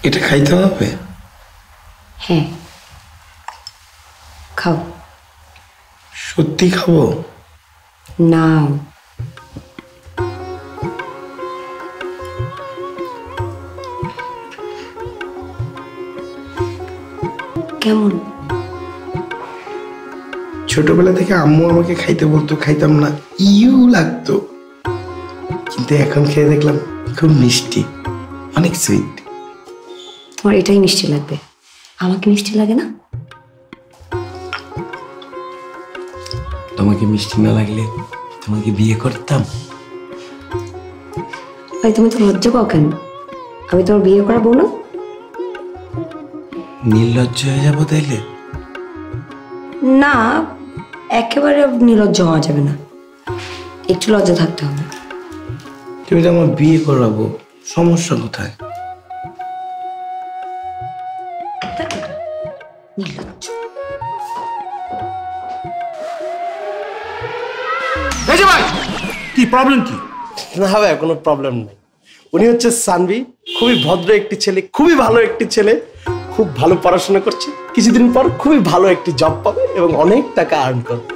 এটা খাইতে হবে? হ্যাঁ খাও। সত্যি খাবো? না কেমন? ছোটবেলা থেকে আম্মু আমাকে খাইতে বলতো, খাইতাম না, ইউ লাগতো, কিন্তু এখন খেয়ে দেখলাম খুব মিষ্টি, অনেক সুইট। তোমার এটাই মিষ্টি লাগবে, আমাকে মিষ্টি লাগে না? তোমাকে মিষ্টি না লাগলে তোমাকে বিয়ে করতাম? ভাই তুমি তো লজ্জা পাও কেন? আমি তোমার বিয়ে করা বউ না? নির্লজ্জ হয়ে যাবো তাইলে? না, একেবারে নির্লজ্জ হওয়া যাবে না, একটু লজ্জা থাকতে হবে। তুমি তো আমার বিয়ে করাবো, সমস্যা কোথায়? নির্লজ্জ। ভাই কি প্রবলেম কি? না ভাই কোনো প্রবলেম নেই। উনি হচ্ছে সানভি, খুবই ভদ্র একটি ছেলে, খুবই ভালো একটি ছেলে, খুব ভালো পড়াশোনা করছে, কিছুদিন পর খুবই ভালো একটি জব পাবে এবং অনেক টাকা আর্ন করবে।